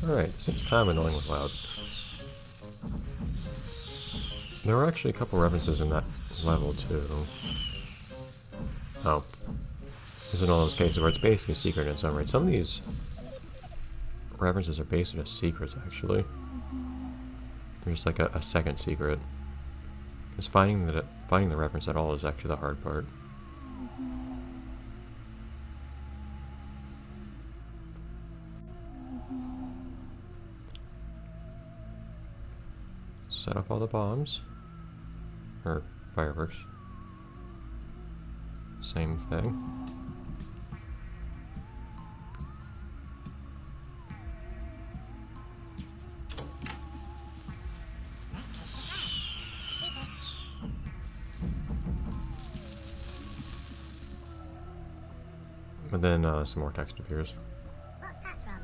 Alright, this seems kind of annoying with loud. There were actually a couple references in that level too. Oh. This is one of those cases where it's basically a secret in its own right. Some of these references are basically just secrets, actually. There's like a second secret. Because finding the reference at all is actually the hard part. Set off all the bombs. Or fireworks. Same thing. But then some more text appears. What's that from?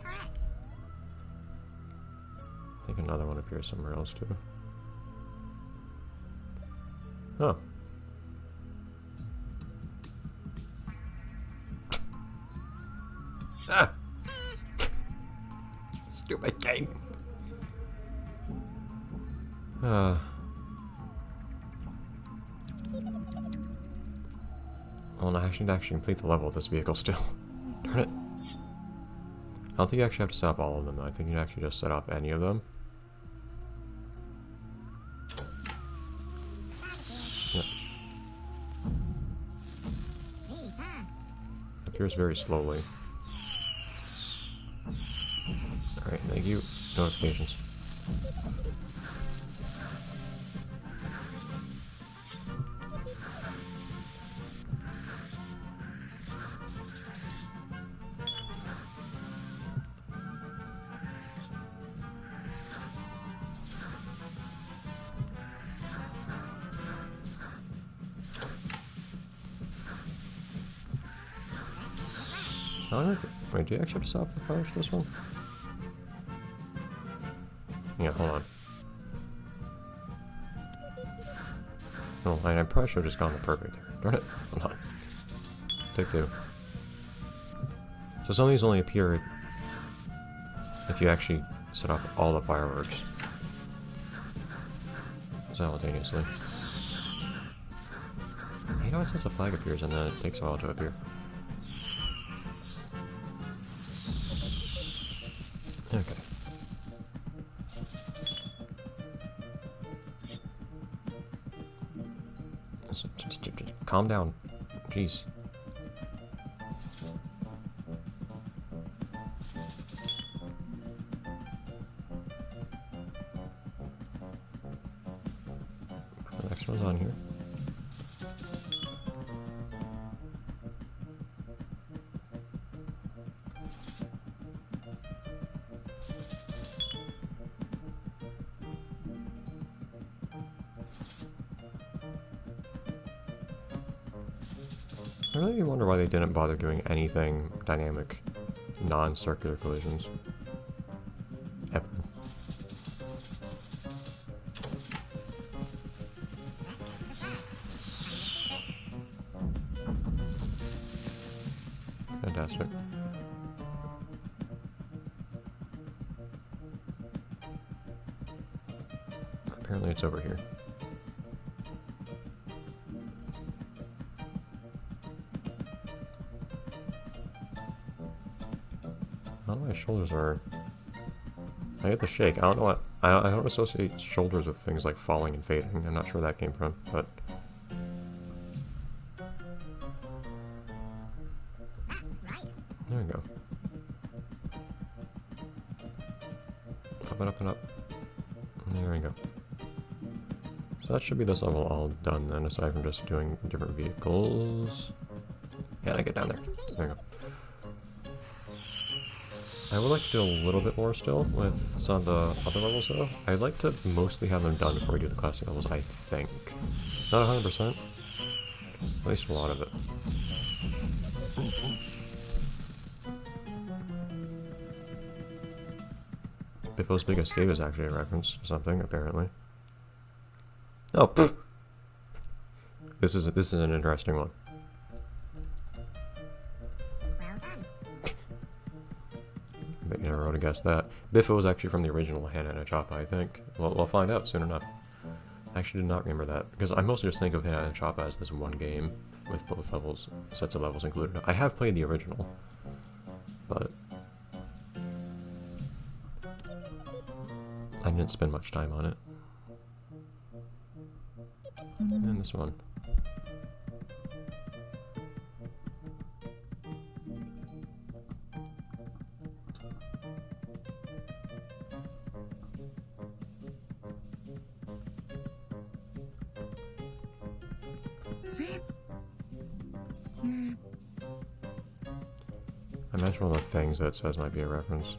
Correct. I think another one appears somewhere else too. Oh. Ah! Stupid game. Well, no, I should actually complete the level with this vehicle still. Darn it. I don't think you actually have to set off all of them, though. I think you can actually just set off any of them. Yeah. Appears very slowly. Alright, thank you. Notifications. Wait, do you actually have to stop the fire for this one? Yeah, hold on. Oh, I probably should have just gone the perfect there. Darn it. Hold on. Take two. So some of these only appear if you actually set off all the fireworks simultaneously. You know, it says the flag appears and then it takes a while to appear. Okay. Just calm down. Jeez. The next one's on here. I really wonder why they didn't bother doing anything dynamic, non-circular collisions. Ever. Fantastic. Apparently it's over here. I don't know why my shoulders are... I get the shake. I don't know what... I don't associate shoulders with things like falling and fading. I'm not sure where that came from, but... That's right. There we go. Up and up and up. There we go. So that should be this level all done then, aside from just doing different vehicles. Yeah, I get down there. There we go. I would like to do a little bit more still with some of the other levels though. I'd like to mostly have them done before we do the classic levels, I think. Not 100%. At least a lot of it. Biffo's Big Escape is actually a reference to something, apparently. Oh, pfft. This is an interesting one. Well done. Bet you never would have guessed that. Biffa was actually from the original Hanna and Choppa, I think. Well, we'll find out soon enough. I actually did not remember that, because I mostly just think of Hanna and Choppa as this one game, with both levels, sets of levels included. I have played the original, but I didn't spend much time on it. And this one. I mentioned one of the things that it says might be a reference.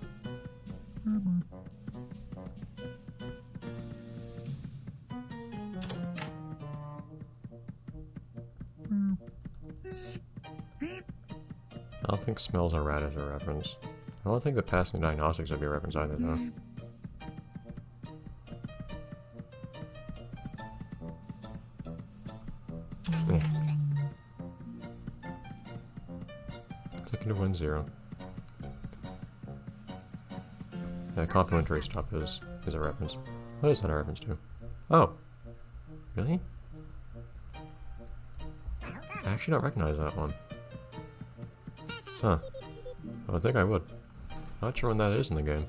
I don't think smells are rat is a reference. I don't think the passing diagnostics would be a reference either, though. Looking to win 0. Yeah, complimentary stuff is a reference. What is that a reference to? Oh. Really? I actually don't recognize that one. Huh. I think I would. Not sure when that is in the game.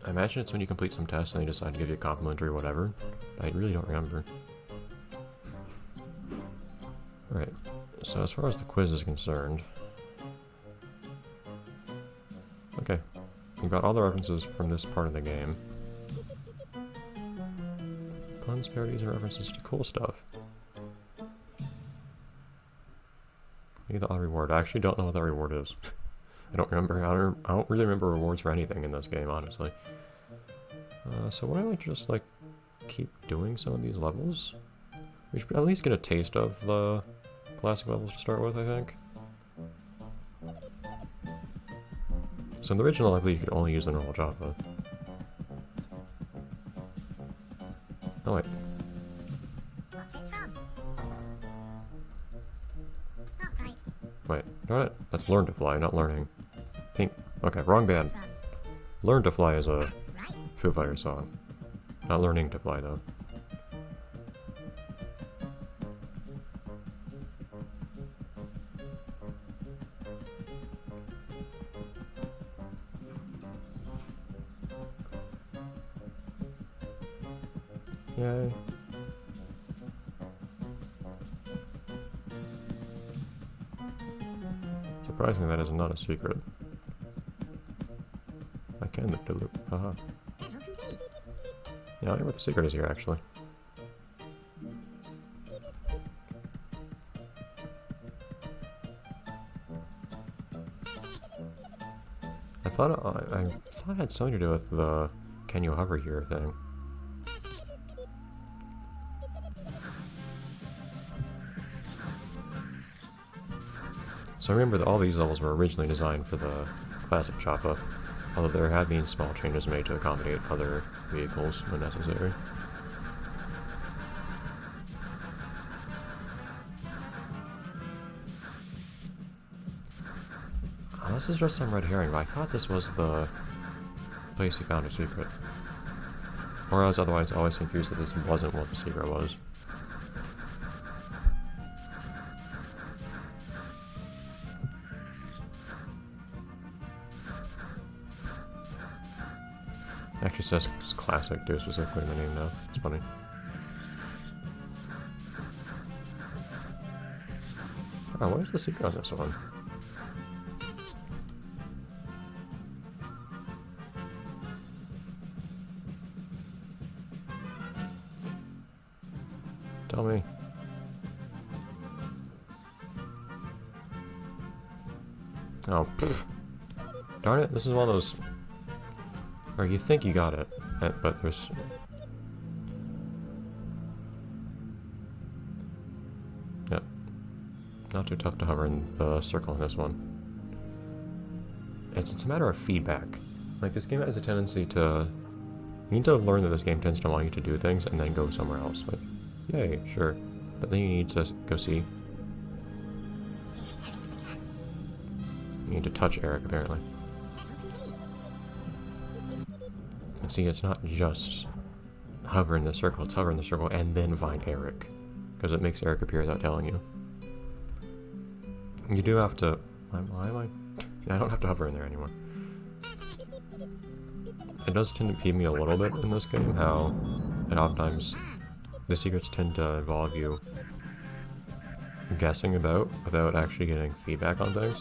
I imagine it's when you complete some tests and they decide to give you a complimentary whatever. I really don't remember. Alright, so as far as the quiz is concerned... Okay, we got all the references from this part of the game. Puns, parodies, and references to cool stuff. Maybe the odd reward. I actually don't know what that reward is. I don't remember. I don't really remember rewards for anything in this game, honestly. So why don't I just, like, keep doing some of these levels? We should at least get a taste of the classic levels to start with, I think. So in the original, I believe you could only use the normal Choppa. Oh wait. What's it from? Not right. Wait, darn it. That's Learn to Fly, not Learning. Pink. Okay, wrong band. From. Learn to Fly is a That's right. Foo Fighters song. Not Learning to Fly, though. Yay. Surprisingly, that is not a secret. I can loop to loop. Haha. Level complete. Yeah, I wonder what the secret is here, actually. I thought it had something to do with the "Can you hover here" thing. So I remember that all these levels were originally designed for the classic Choppa, although there have been small changes made to accommodate other vehicles when necessary. This is just some red herring, but I thought this was the place you found a secret. Or I was otherwise always confused that this wasn't what the secret was. Actually says it's classic too, specifically in the name now. It's funny. Oh, what is the secret on this one? Tell me. Oh, poof. Darn it, this is one of those... Or you think you got it, but there's... Yep. Not too tough to hover in the circle in this one. It's a matter of feedback. Like, this game has a tendency to... You need to learn that this game tends to want you to do things and then go somewhere else. Like, yay, sure. But then you need to go see. You need to touch Eric, apparently. And see, it's not just hover in the circle, it's hover in the circle and then find Eric. Because it makes Eric appear without telling you. You do have to... Why am I... I don't have to hover in there anymore. It does tend to feed me a little bit in this game, how it oftentimes... The secrets tend to involve you guessing about without actually getting feedback on things.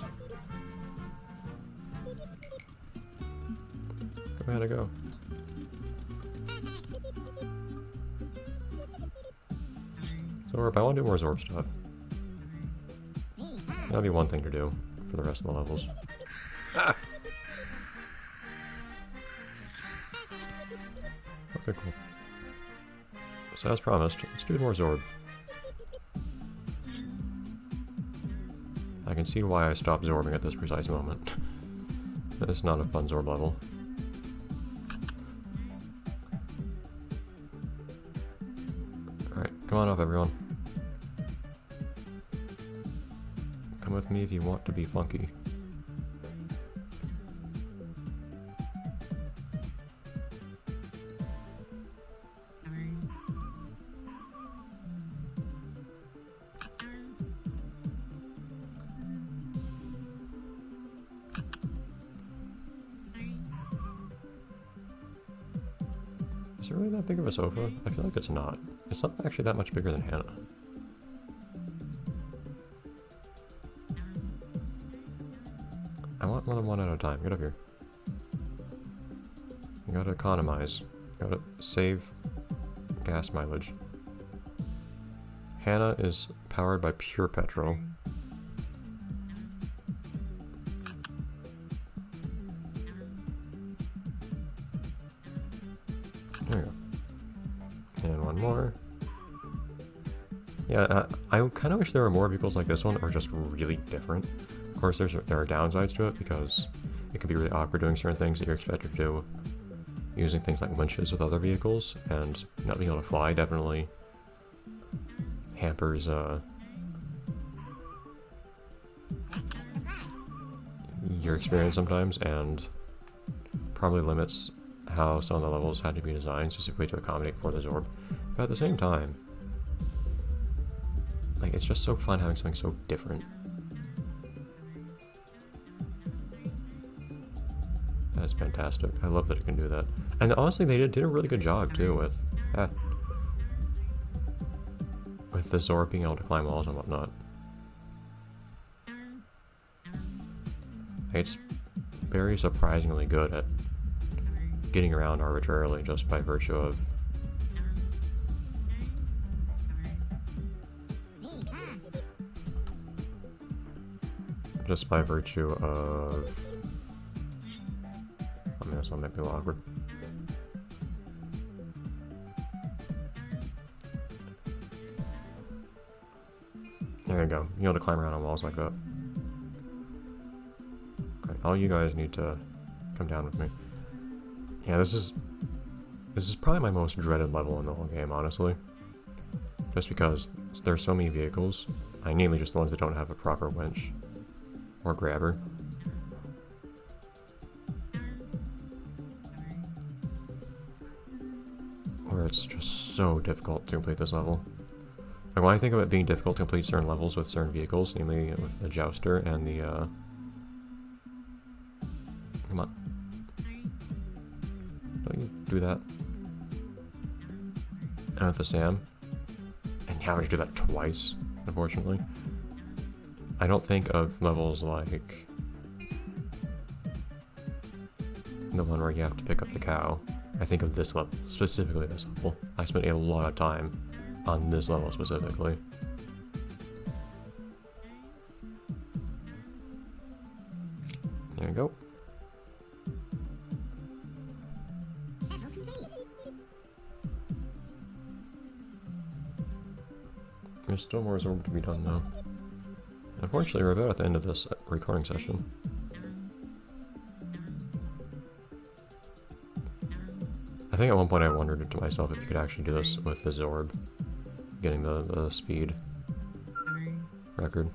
Go ahead, go. Zorb, I want to do more Zorb stuff. That'd be one thing to do for the rest of the levels. Ah! Okay, cool. So as promised, let's do more Zorb. I can see why I stopped Zorbing at this precise moment. It's not a fun Zorb level. Alright, come on up everyone. Come with me if you want to be funky. Is it really that big of a sofa? I feel like it's not. It's not actually that much bigger than Hanna. I want more than one at a time. Get up here. You gotta economize. You gotta save gas mileage. Hanna is powered by pure petrol. There you go. And one more. Yeah, I kind of wish there were more vehicles like this one, or just really different. Of course, there are downsides to it, because it can be really awkward doing certain things that you're expected to do. Using things like winches with other vehicles, and not being able to fly definitely hampers your experience sometimes, and probably limits how some of the levels had to be designed specifically to accommodate for the Zorb. But at the same time, like, it's just so fun having something so different. That's fantastic. I love that it can do that. And honestly, they did a really good job too with the Zorb being able to climb walls and whatnot. It's very surprisingly good at getting around arbitrarily just by virtue of I mean, this one might be a little awkward. There you go. You know, to climb around on walls like that. Okay, all you guys need to come down with me. Yeah, this is probably my most dreaded level in the whole game, honestly. Just because there's so many vehicles. Mainly just the ones that don't have a proper winch or grabber. Where it's just so difficult to complete this level. Like, when I think of it being difficult to complete certain levels with certain vehicles, namely with the Jouster and the come on. Don't you do that? And with the Sam. And having to do that twice, unfortunately. I don't think of levels like the one where you have to pick up the cow. I think of this level, specifically this level. I spent a lot of time on this level specifically. There you go. There's still more Zorb to be done though. Unfortunately, we're about at the end of this recording session. I think at one point I wondered to myself if you could actually do this with the Zorb, getting the speed record.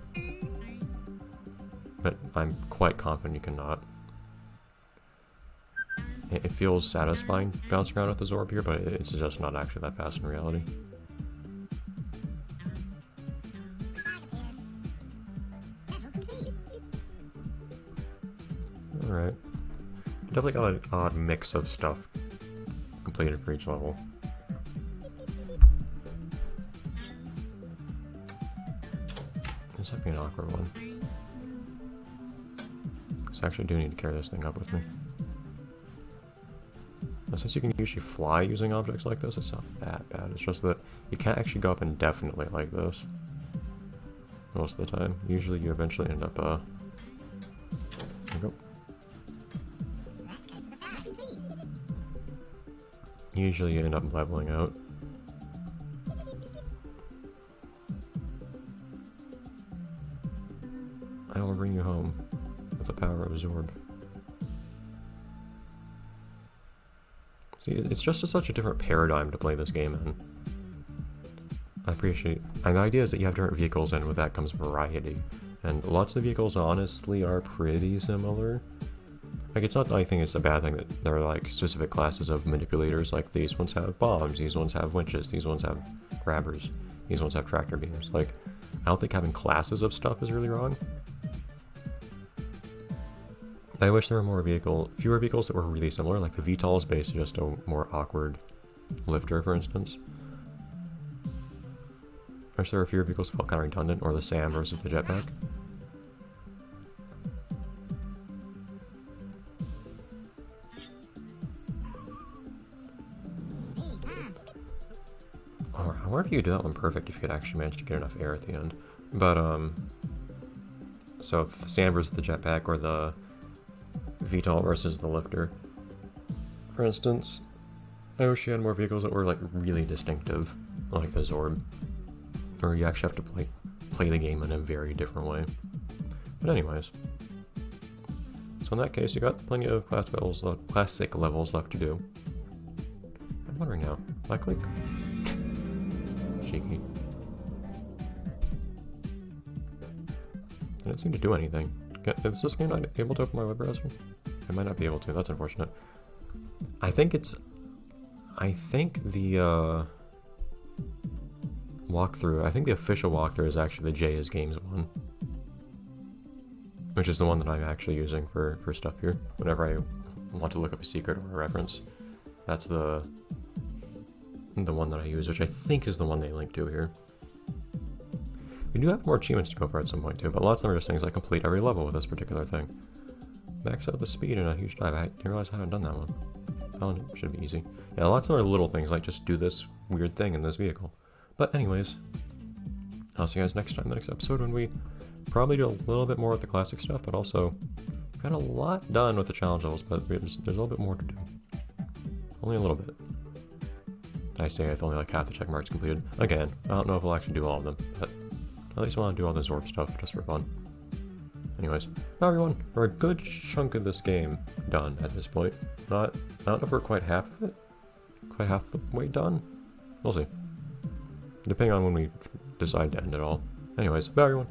but I'm quite confident you cannot. It feels satisfying bouncing around with the Zorb here, but it's just not actually that fast in reality. Alright. Definitely got an odd mix of stuff completed for each level. This might be an awkward one. Because I actually do need to carry this thing up with me. Now, since you can usually fly using objects like this, it's not that bad. It's just that you can't actually go up indefinitely like this. Most of the time. Usually you eventually end up, there you go. Usually you end up leveling out. I will bring you home with the power of Zorb. See, it's just such a different paradigm to play this game in. I appreciate... And the idea is that you have different vehicles, and with that comes variety. And lots of vehicles, honestly, are pretty similar. Like, it's not, I think it's a bad thing that there are, like, specific classes of manipulators. Like, these ones have bombs, these ones have winches, these ones have grabbers, these ones have tractor beams. Like, I don't think having classes of stuff is really wrong. I wish there were fewer vehicles that were really similar, like the VTOL is basically just a more awkward lifter, for instance. I wish there were fewer vehicles that felt kind of redundant, or the SAM versus the jetpack. Alright, I wonder if you could do that one perfect if you could actually manage to get enough air at the end. But, so the SAM versus the jetpack, or the VTOL versus the lifter, for instance. I wish you had more vehicles that were like really distinctive, like the Zorb, or you actually have to play the game in a very different way. But anyways, so in that case, you got plenty of classic levels left to do. I'm wondering now, if I click cheeky, didn't seem to do anything. Is this game not able to open my web browser? I might not be able to, that's unfortunate. I think the walkthrough, I think the official walkthrough is actually the J is Games one. Which is the one that I'm actually using for stuff here. Whenever I want to look up a secret or a reference. That's the one that I use, which I think is the one they link to here. We do have more achievements to go for at some point too, but lots of them are just things like complete every level with this particular thing. Max out the speed in a huge dive. I didn't realize I haven't done that one. That one should be easy. Yeah, lots of other little things like just do this weird thing in this vehicle. But anyways, I'll see you guys next time, the next episode, when we probably do a little bit more with the classic stuff, but also got a lot done with the challenge levels, but there's a little bit more to do. Only a little bit. I say it's only like half the check marks completed. Again, I don't know if we'll actually do all of them, but at least I want to do all the Zorb stuff just for fun. Anyways, bye everyone. We're a good chunk of this game done at this point. I don't know if we're quite half of it. Quite half the way done. We'll see. Depending on when we decide to end it all. Anyways, bye everyone.